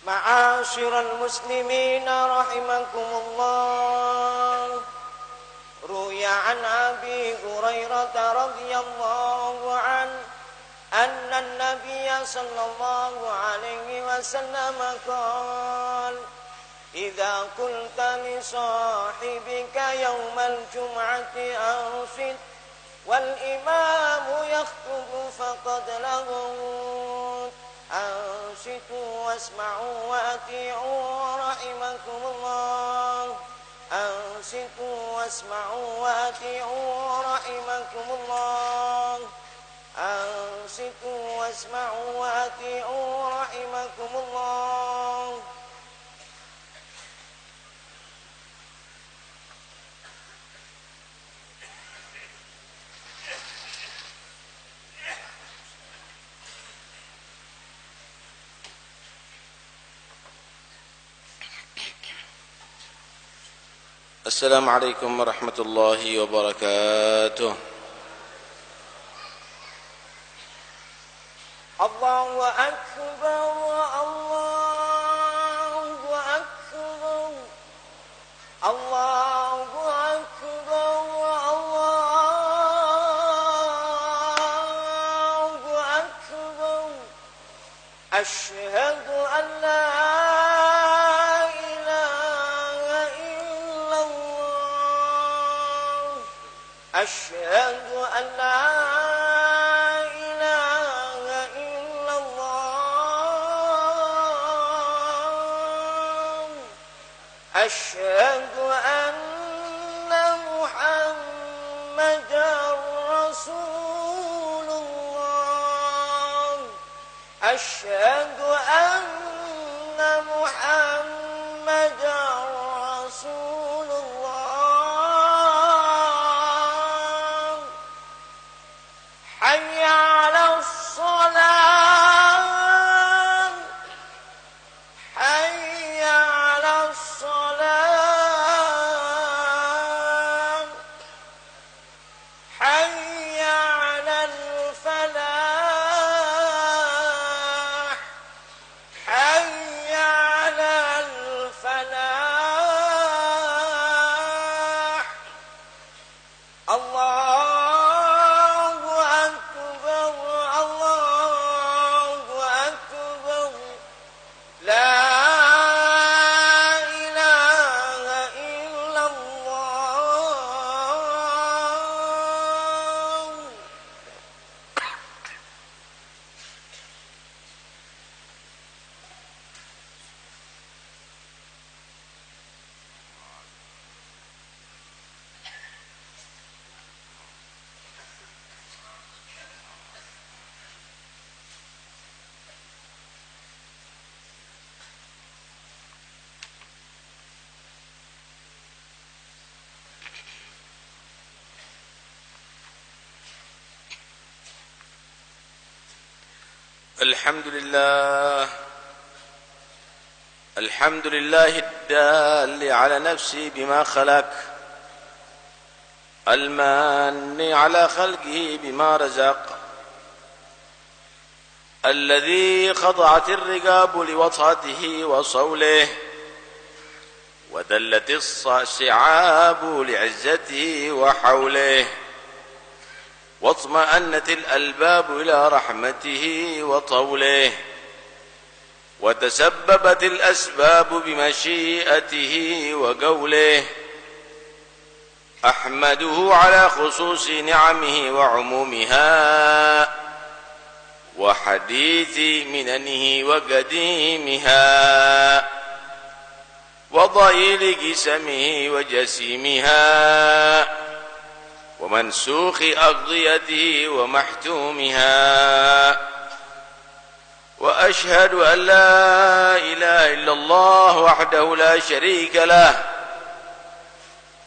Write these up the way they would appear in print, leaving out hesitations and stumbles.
معاشر المسلمين رحمكم الله، روي عن أبي هريرة رضي الله عنه أن النبي صلى الله عليه وسلم قال: إذا قلت لصاحبك يوم الجمعة أنصت والإمام يخطب فقد لغوت، أنصتوا واسمعوا وأطيعوا رحمكم الله، أنصتوا واسمعوا وأطيعوا رحمكم الله، أنصتوا واسمعوا وأطيعوا رحمكم الله. السلام عليكم ورحمة الله وبركاته. الله أكبر الله أكبر الله أكبر الله أكبر، أشهد أن لا أشهد أن لا إله إلا الله، أشهد أن محمدا رسول الله، أشهد أن محمدا رسول الله. حي على الصلاة، حي على الصلاة، حي على الفلاح، حي على الفلاح. الله الحمد لله الدال على نفسه بما خلق، المان على خلقه بما رزق، الذي خضعت الرقاب لوطأته وصوله، ودلت الصعاب لعزته وحوله، واطمأنت الألباب إلى رحمته وطوله، وتسببت الأسباب بمشيئته وقوله. أحمده على خصوص نعمه وعمومها، وحديث مننه وقديمها، وضئيل قسمه وجسيمها، ومنسوخ أقضيته ومحتومها. وأشهد أن لا إله إلا الله وحده لا شريك له،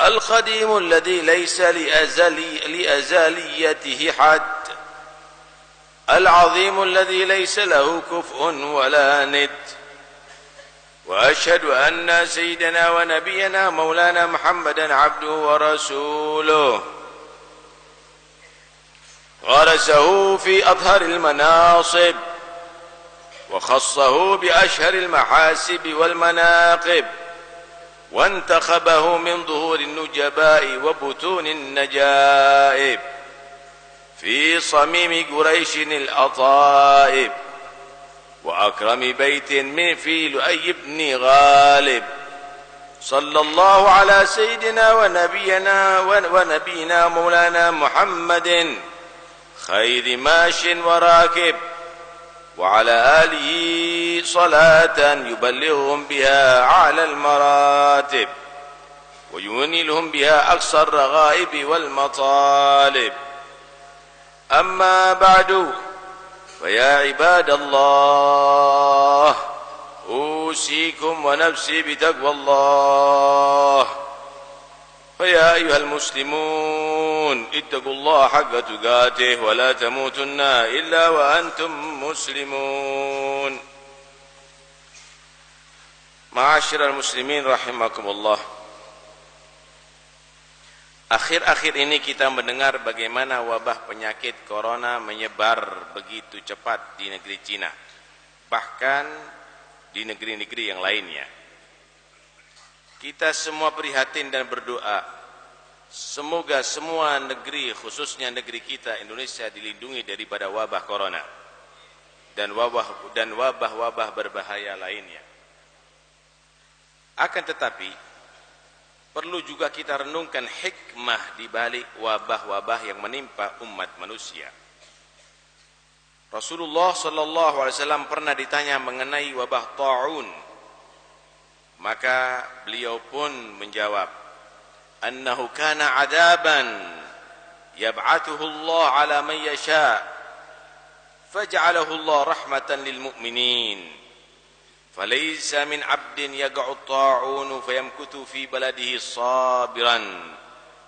القديم الذي ليس لأزليته حد، العظيم الذي ليس له كفء ولا ند. وأشهد أن سيدنا ونبينا مولانا محمدا عبده ورسوله، غرسه في أطهر المناصب وخصه بأشهر المحاسب والمناقب وانتخبه من ظهور النجباء وبطون النجائب في صميم قريش الأطائب وأكرم بيت من في لؤي بن غالب صلى الله على سيدنا ونبينا مولانا محمد خير ماش وراكب وعلى آله صلاة يبلغهم بها أعلى المراتب وينيلهم بها أقصى الرغائب والمطالب. أما بعد، فيا عباد الله، أوصيكم ونفسي بتقوى الله. فيا أيها المسلمون، اتقوا الله حق تقاته ولا تموتن إلا وأنتم مسلمون. Ma'asyiral muslimin rahimakumullah. Akhir-akhir ini kita mendengar bagaimana wabah penyakit corona menyebar begitu cepat di negeri Cina, bahkan di negeri-negeri yang lainnya. Kita semua prihatin dan berdoa, semoga semua negeri, khususnya negeri kita Indonesia, dilindungi daripada wabah corona dan wabah-wabah berbahaya lainnya. Akan tetapi, perlu juga kita renungkan hikmah di balik wabah-wabah yang menimpa umat manusia. Rasulullah sallallahu alaihi wasallam pernah ditanya mengenai wabah ta'un. Maka beliau pun menjawab, annahu kana adaban yab'athuhu Allah ala man yasha faj'alahu Allah rahmatan lil mu'minin. فليس من عبد يقع الطاعون فيمكث في بلده صابرا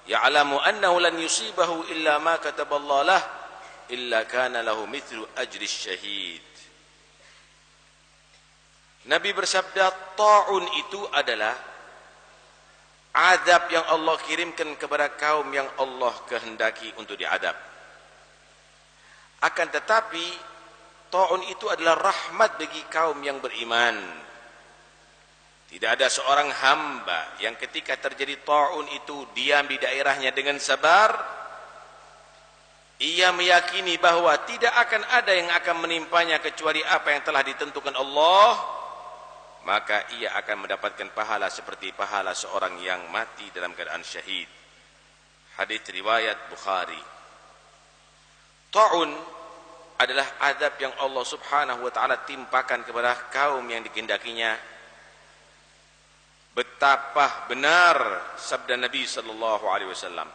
يعلم أنه لن يصيبه إلا ما كتب الله له إلا كان له مثل أجر الشهيد. Nabi bersabda, ta'un itu adalah azab yang Allah kirimkan kepada kaum yang Allah kehendaki untuk diadab. Akan tetapi ta'un itu adalah rahmat bagi kaum yang beriman. Tidak ada seorang hamba yang ketika terjadi ta'un itu diam di daerahnya dengan sabar. Ia meyakini bahwa tidak akan ada yang akan menimpanya kecuali apa yang telah ditentukan Allah. Maka ia akan mendapatkan pahala seperti pahala seorang yang mati dalam keadaan syahid. Hadis riwayat Bukhari. Ta'un adalah azab yang Allah subhanahu wa ta'ala timpakan kepada kaum yang dikehendakinya. Betapa benar sabda Nabi sallallahu alaihi wasallam.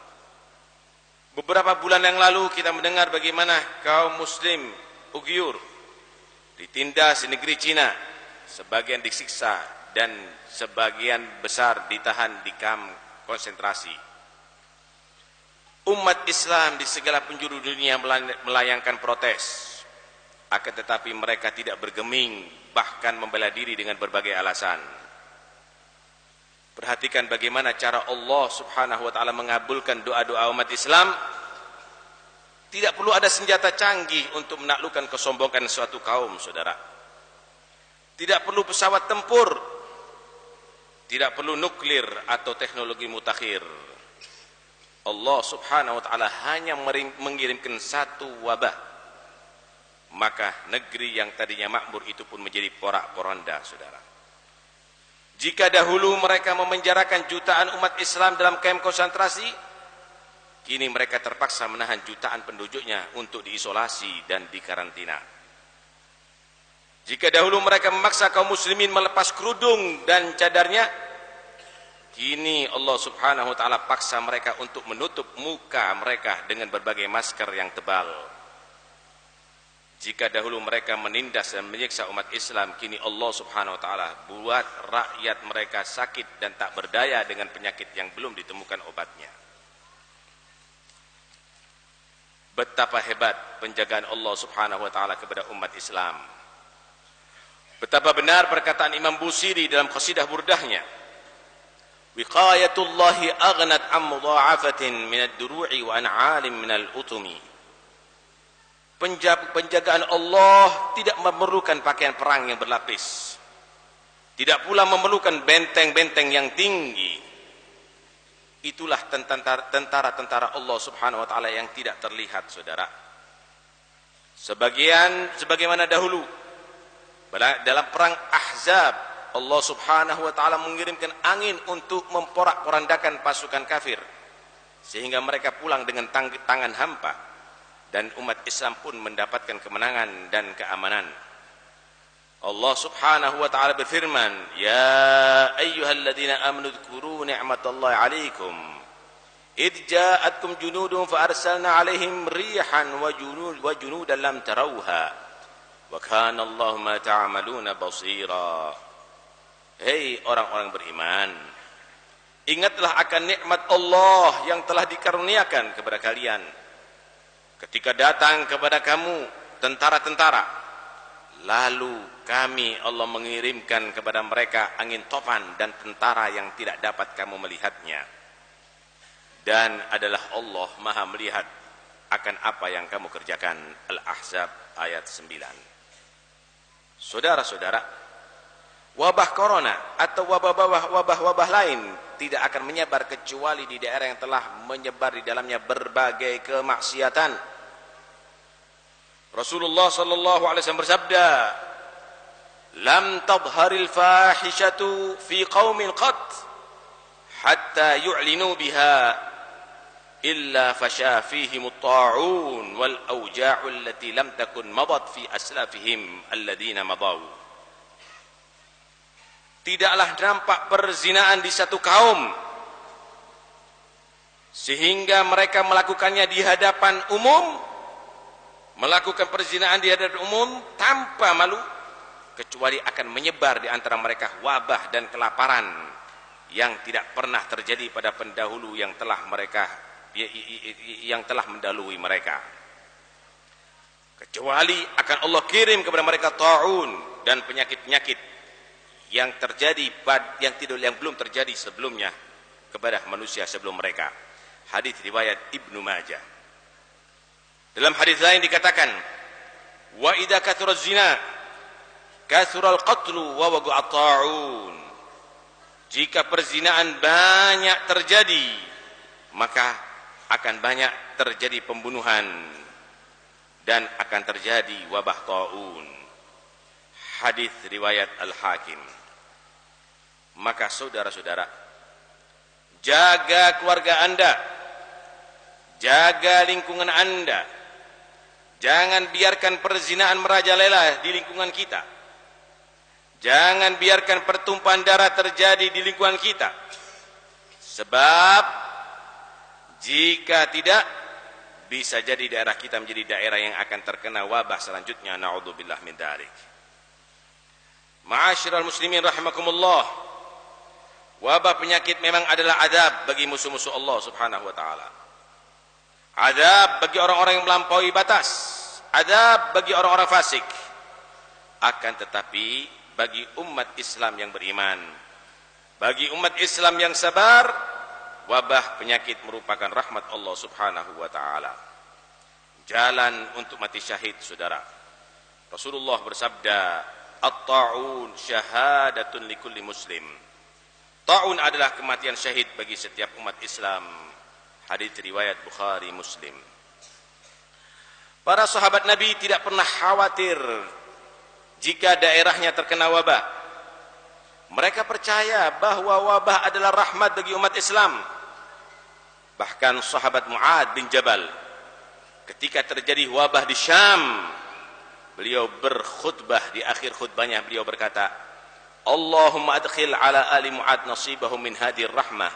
Beberapa bulan yang lalu kita mendengar bagaimana kaum muslim Uighur ditindas di negeri Cina, sebagian disiksa dan sebagian besar ditahan di kamp konsentrasi. Umat Islam di segala penjuru dunia melayangkan protes. Akan tetapi mereka tidak bergeming, bahkan membela diri dengan berbagai alasan. Perhatikan bagaimana cara Allah subhanahu wa ta'ala mengabulkan doa-doa umat Islam. Tidak perlu ada senjata canggih untuk menaklukkan kesombongan suatu kaum, saudara. Tidak perlu pesawat tempur. Tidak perlu nuklir atau teknologi mutakhir. Allah subhanahu wa ta'ala hanya mengirimkan satu wabah, maka negeri yang tadinya makmur itu pun menjadi porak-poranda, saudara. Jika dahulu mereka memenjarakan jutaan umat Islam dalam kamp konsentrasi, kini mereka terpaksa menahan jutaan penduduknya untuk diisolasi dan dikarantina. Jika dahulu mereka memaksa kaum muslimin melepas kerudung dan cadarnya, kini Allah subhanahu wa ta'ala paksa mereka untuk menutup muka mereka dengan berbagai masker yang tebal. Jika dahulu mereka menindas dan menyiksa umat Islam, kini Allah subhanahu wa ta'ala buat rakyat mereka sakit dan tak berdaya dengan penyakit yang belum ditemukan obatnya. Betapa hebat penjagaan Allah subhanahu wa ta'ala kepada umat Islam. Betapa benar perkataan Imam Busiri dalam qasidah burdahnya, wiqayatullahi aghnat am mudha'afatin minad duru'i wa an'alim minal utumi. penjagaan Allah tidak memerlukan pakaian perang yang berlapis. Tidak pula memerlukan benteng-benteng yang tinggi. Itulah tentara-tentara Allah Subhanahu wa taala yang tidak terlihat, saudara. Sebagaimana dahulu dalam perang Ahzab, Allah Subhanahu wa taala mengirimkan angin untuk memporak-porandakan pasukan kafir sehingga mereka pulang dengan tangan hampa, dan umat Islam pun mendapatkan kemenangan dan keamanan. Allah Subhanahu wa taala berfirman, "Ya ayyuhalladzina amanu dzkuru ni'matallahi 'alaikum id ja'atkum junudun fa arsalna 'alaihim rihan wa junudan lam tarawha wa kana Allahu ma ta'maluna basira." Hei orang-orang beriman, ingatlah akan nikmat Allah yang telah dikaruniakan kepada kalian ketika datang kepada kamu tentara-tentara, lalu kami Allah mengirimkan kepada mereka angin topan dan tentara yang tidak dapat kamu melihatnya, dan adalah Allah Maha melihat akan apa yang kamu kerjakan. Al-Ahzab ayat 9. Saudara-saudara, wabah corona atau wabah-wabah lain tidak akan menyebar kecuali di daerah yang telah menyebar di dalamnya berbagai kemaksiatan. Rasulullah sallallahu alaihi wasallam bersabda, "Lam tadhharil fahishatu fi qaumin qat hatta yu'linu biha illa fasha fihim at-ta'un wal awja'u allati lam takun madat fi aslafihim alladhina madaw." Tidaklah nampak perzinaan di satu kaum sehingga mereka melakukannya di hadapan umum, melakukan perzinaan di hadapan umum tanpa malu, kecuali akan menyebar di antara mereka wabah dan kelaparan yang tidak pernah terjadi pada pendahulu yang telah mendahului mereka, kecuali akan Allah kirim kepada mereka ta'un dan penyakit-penyakit yang belum terjadi sebelumnya kepada manusia sebelum mereka. Hadis riwayat Ibnu Majah. Dalam hadis lain dikatakan, "Wa idza kathura zina kathura al-qatlu wa waqa'a ta'un." Jika perzinaan banyak terjadi, maka akan banyak terjadi pembunuhan dan akan terjadi wabah ta'un. Hadis riwayat Al-Hakim. Maka saudara-saudara, jaga keluarga Anda, jaga lingkungan Anda. Jangan biarkan perzinaan merajalela di lingkungan kita. Jangan biarkan pertumpahan darah terjadi di lingkungan kita. Sebab jika tidak, bisa jadi daerah kita menjadi daerah yang akan terkena wabah selanjutnya. Na'udzubillah min dzalik. Ma'asyiral muslimin rahimakumullah. Wabah penyakit memang adalah azab bagi musuh-musuh Allah Subhanahu wa taala. Azab bagi orang-orang yang melampaui batas, azab bagi orang-orang fasik. Akan tetapi bagi umat Islam yang beriman, bagi umat Islam yang sabar, wabah penyakit merupakan rahmat Allah Subhanahu wa taala. Jalan untuk mati syahid, saudara. Rasulullah bersabda, "At-ta'un syahadatun likulli muslim." Ta'un adalah kematian syahid bagi setiap umat Islam. Hadis riwayat Bukhari Muslim. Para sahabat Nabi tidak pernah khawatir jika daerahnya terkena wabah. Mereka percaya bahwa wabah adalah rahmat bagi umat Islam. Bahkan sahabat Mu'ad bin Jabal, ketika terjadi wabah di Syam, beliau berkhutbah, di akhir khutbahnya beliau berkata, "Allahumma adkhil ala ali Mu'ad nasibahum min hadir rahmah.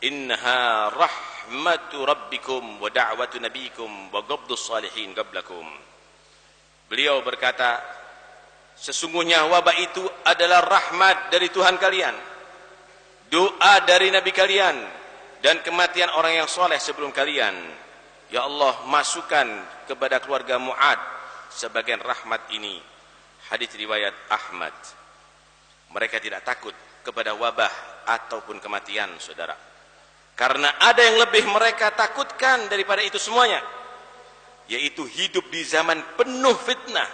Innaha rahmatu rabbikum wa da'watu nabiyikum wa qabdus salihin qablakum." Beliau berkata, sesungguhnya wabah itu adalah rahmat dari Tuhan kalian, doa dari Nabi kalian, dan kematian orang yang soleh sebelum kalian. Ya Allah, masukkan kepada keluarga Mu'ad sebagian rahmat ini. Hadis riwayat Ahmad. Mereka tidak takut kepada wabah ataupun kematian, saudara, karena ada yang lebih mereka takutkan daripada itu semuanya. yaitu hidup di zaman penuh fitnah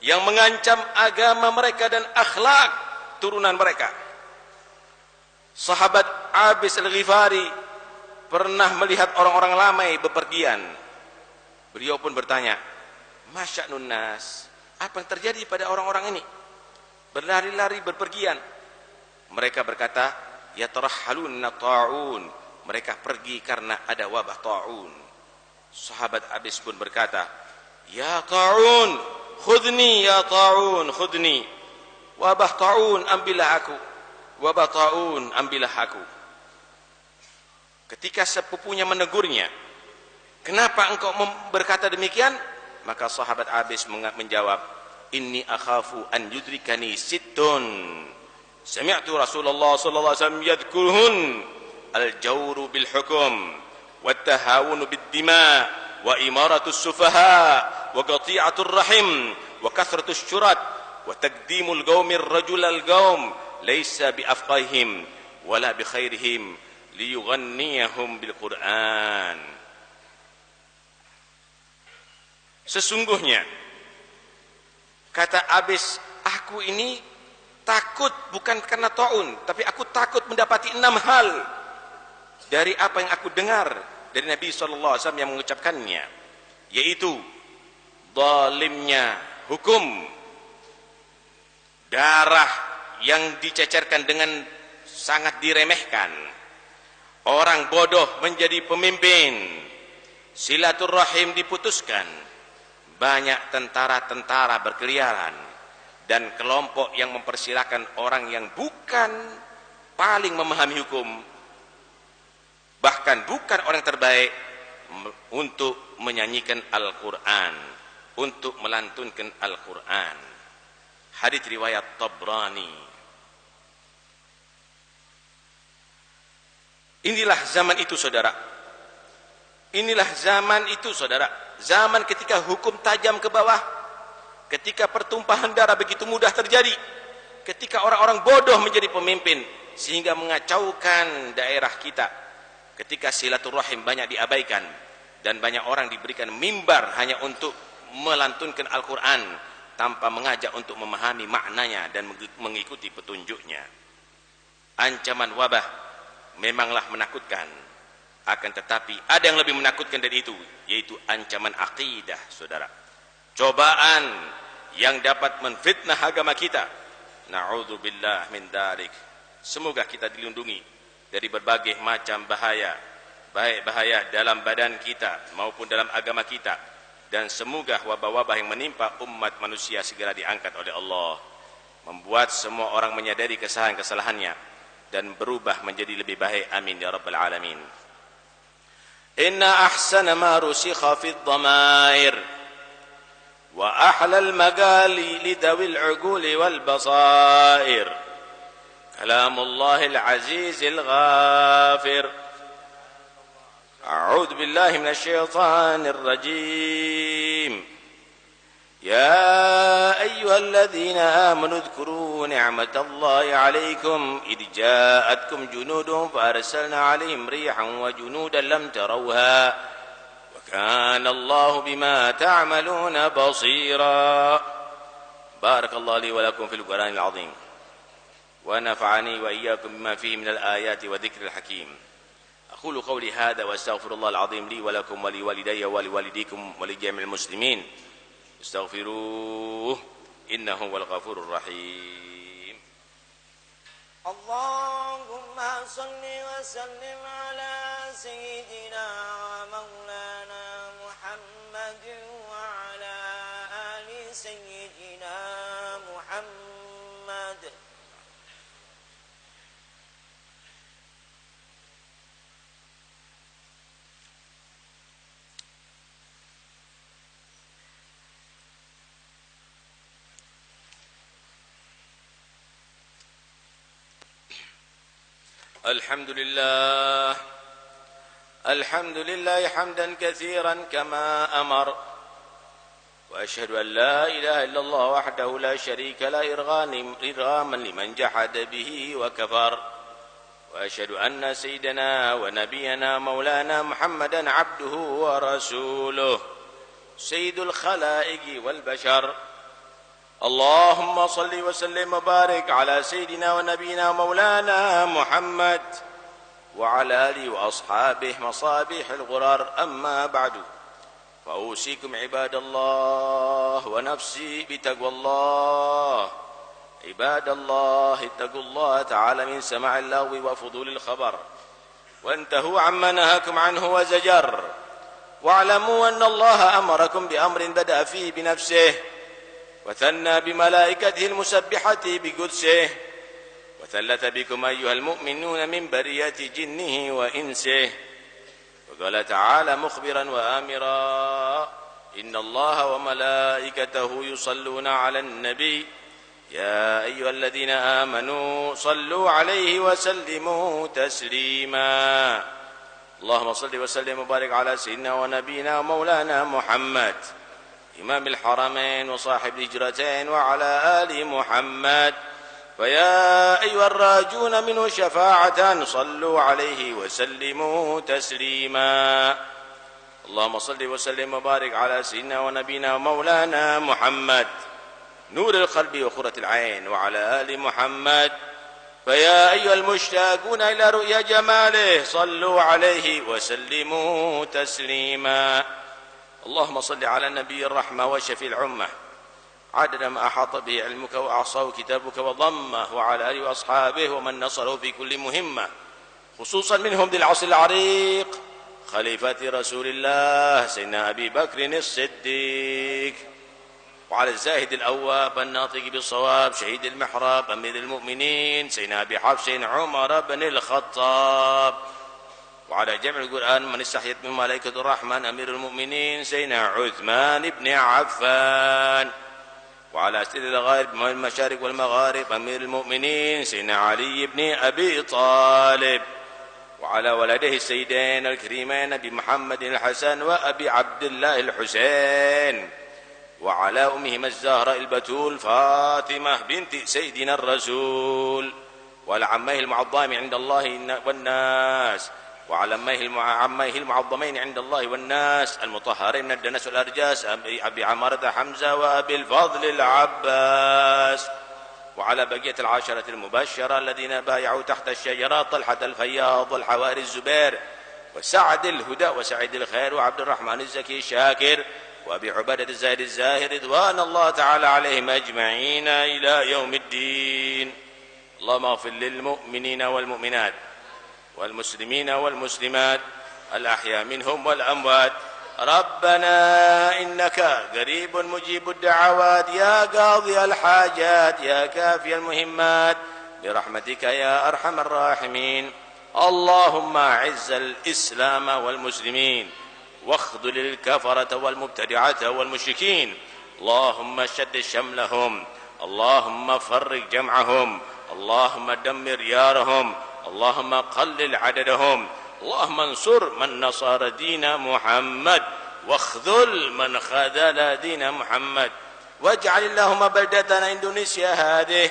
yang mengancam agama mereka dan akhlak turunan mereka. Sahabat Abis Al-Ghifari pernah melihat orang-orang ramai bepergian. Beliau pun bertanya, "Masya'nun nas?" Apa yang terjadi pada orang-orang ini? Berlari-lari berpergian. Mereka berkata, "Yatarahhaluna ta'un." Mereka pergi karena ada wabah ta'un. Sahabat Abis pun berkata, "Ya ta'un, khudni ya ta'un, khudni." Wabah ta'un, ambillah aku. Wabah ta'un, ambillah aku. Ketika sepupunya menegurnya, "Kenapa engkau berkata demikian?" Maka sahabat Abis menjawab, "Inni akhafu an yudrikani sittun. Sami'tu Rasulullah sallallahu alaihi wasallam yadhkuruhun al-jawru bil hukum wat-tahawunu bid-dima wa imaratus sufaha wa qati'atur rahim wa kathratus syurat wa taqdimul qaumir rajulal qaum laysa bi afqahihim wala bi khairihim liyughanniyahum bil Qur'an." Sesungguhnya, kata Abis, aku ini takut bukan karena ta'un, tapi aku takut mendapati 6 hal dari apa yang aku dengar dari Nabi SAW yang mengucapkannya, yaitu zalimnya hukum, darah yang dicecerkan dengan sangat diremehkan, orang bodoh menjadi pemimpin, silaturahim diputuskan, banyak tentara-tentara berkeliaran, dan kelompok yang mempersilahkan orang yang bukan paling memahami hukum, bahkan bukan orang terbaik, untuk menyanyikan Al-Quran, untuk melantunkan Al-Quran. Hadits riwayat Tabrani. Inilah zaman itu, saudara. Inilah zaman itu, saudara. Zaman ketika hukum tajam ke bawah, ketika pertumpahan darah begitu mudah terjadi, ketika orang-orang bodoh menjadi pemimpin sehingga mengacaukan daerah kita, ketika silaturahim banyak diabaikan dan banyak orang diberikan mimbar hanya untuk melantunkan Al-Quran tanpa mengajak untuk memahami maknanya dan mengikuti petunjuknya. Ancaman wabah memanglah menakutkan, akan tetapi ada yang lebih menakutkan dari itu, yaitu ancaman akidah, saudara. Cobaan yang dapat menfitnah agama kita. Na'udzubillah min dzalik. Semoga kita dilindungi dari berbagai macam bahaya, baik bahaya dalam badan kita maupun dalam agama kita, dan semoga wabah-wabah yang menimpa umat manusia segera diangkat oleh Allah, membuat semua orang menyadari kesalahan-kesalahannya dan berubah menjadi lebih baik. Amin ya rabbal alamin. Inna ahsana ma rusikha fi dhamair wa ahla al-magali lidawil uquli wal basair kalamullahil azizil ghafir. A'udzu billahi minasy syaithanir rajim. Ya ayyuhalladzina amanu dzkuru ni'matallahi 'alaikum id ja'atkum junudun fa arsalna 'alaihim rihan wa junudan lam tarawha wa kana Allahu bima ta'maluna basira. Barakallahu li wa lakum fil Qur'anil 'azim wa nafa'ani wa iyyakum bima fihi minal ayati wa dzikril hakim. Aqulu qawli hadha wa astaghfirullahal 'azim li wa lakum wa li walidayya wa li walidikum wa li jami'il muslimin. Astaghfiruh, innahu wal ghafurur rahim. Allahumma salli wa sallim ala sayyidina wa maulana Muhammad wa ala ali sayyidina Muhammad. الحمد لله حمدا كثيرا كما أمر وأشهد أن لا إله إلا الله وحده لا شريك له إرغاما لمن جحد به وكفر وأشهد أن سيدنا ونبينا مولانا محمدا عبده ورسوله سيد الخلائق والبشر. اللهم صل وسلم وبارك على سيدنا ونبينا مولانا محمد وعلى آله وأصحابه مصابيح الغرار. أما بعد، فأوصيكم عباد الله ونفسي بتقوى الله. عباد الله، اتقوا الله تعالى من سماع اللغو وفضول الخبر، وانتهوا عما نهاكم عنه وزجر، واعلموا أن الله أمركم بأمر بدأ فيه بنفسه، وثنى بملائكته المسبحة بقدسه، وثلث بكم أيها المؤمنون من برية جنه وإنسه. وقال تعالى مخبرا وآمرا: إن الله وملائكته يصلون على النبي يا أيها الذين آمنوا صلوا عليه وسلموا تسليما. اللهم صل وسلم وبارك على سيدنا ونبينا ومولانا محمد إمام الحرمين وصاحب الهجرتين وعلى آل محمد. فيا أيها الراجون منه شفاعة صلوا عليه وسلموا تسليما. اللهم صل وسلم وبارك على سيدنا ونبينا ومولانا محمد نور القلب وقرة العين وعلى آل محمد. فيا أيها المشتاقون إلى رؤيا جماله صلوا عليه وسلموا تسليما. اللهم صل على النبي الرحمة وشفي العمة عدد ما أحاط به علمك وأعصاه كتابك وضمه، وعلى آله وأصحابه ومن نصره في كل مهمة، خصوصا منهم ذي العصر العريق خليفة رسول الله سيدنا أبي بكر الصديق، وعلى الزاهد الأواب الناطق بالصواب شهيد المحراب أمير المؤمنين سيدنا أبي حفص عمر بن الخطاب، وعلى جمع القرآن من استحيت من ملائكة الرحمن أمير المؤمنين سيدنا عثمان بن عفان، وعلى سيد الغائب من المشارق والمغارب أمير المؤمنين سيدنا علي بن أبي طالب، وعلى ولده السيدين الكريمين أبي محمد الحسن وأبي عبد الله الحسين، وعلى أمهما الزهراء البتول فاطمة بنت سيدنا الرسول، وعلى عميه المعظمين عند الله والناس، وعلى عميه المعظمين عند الله والناس المطهرين من الدنس والأرجاس أبي عمارة حمزة وأبي الفضل العباس، وعلى بقية العشرة المبشرة الذين بايعوا تحت الشجرة طلحة الفياض والحواري الزبير وسعد الهدى وسعيد الخير وعبد الرحمن الزكي الشاكر وأبي عبادة الزاهد الزاهر رضوان الله تعالى عليهم أجمعين إلى يوم الدين. اللهم اغفر للمؤمنين والمؤمنات والمسلمين والمسلمات الأحياء منهم والأموات. ربنا إنك قريب مجيب الدعوات يا قاضي الحاجات يا كافي المهمات برحمتك يا أرحم الراحمين. اللهم أعز الإسلام والمسلمين واخذل الكفرة والمبتدعة والمشركين. اللهم شد شملهم، اللهم فرق جمعهم، اللهم دمر يارهم، اللهم قلل عددهم، اللهم انصر من نصر دين محمد واخذل من خذل دين محمد. واجعل اللهم بلدتنا إندونيسيا هذه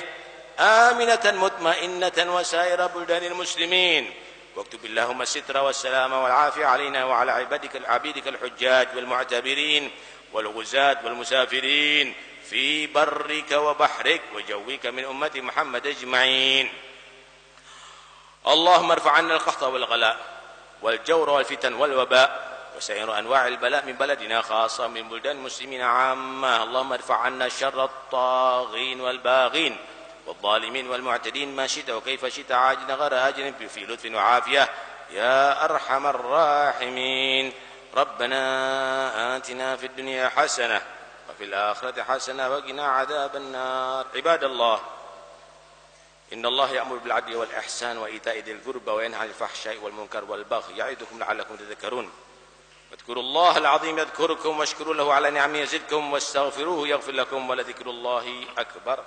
آمنة مطمئنة وسائر بلدان المسلمين، واكتب اللهم الستر والسلام والعافية علينا وعلى عبيدك الحجاج والمعتبرين والغزاة والمسافرين في برك وبحرك وجوك من أمة محمد أجمعين. اللهم ارفع عنا القحط والغلاء والجور والفتن والوباء وسائر أنواع البلاء من بلدنا خاصة من بلدان المسلمين عامة. اللهم ارفع عنا شر الطاغين والباغين والظالمين والمعتدين ما شئت وكيف شئت عاجلا غير آجل في لطف وعافية يا أرحم الراحمين. ربنا آتنا في الدنيا حسنة وفي الآخرة حسنة وقنا عذاب النار. عباد الله، إن الله يأمر بالعدل والإحسان وإيتاء ذي القربى وينهى عن الفحشاء والمنكر والبغي يعظكم لعلكم تذكرون. واذكروا الله العظيم يذكركم واشكروا له على نعمه يزدكم واستغفروه يغفر لكم ولذكر الله أكبر.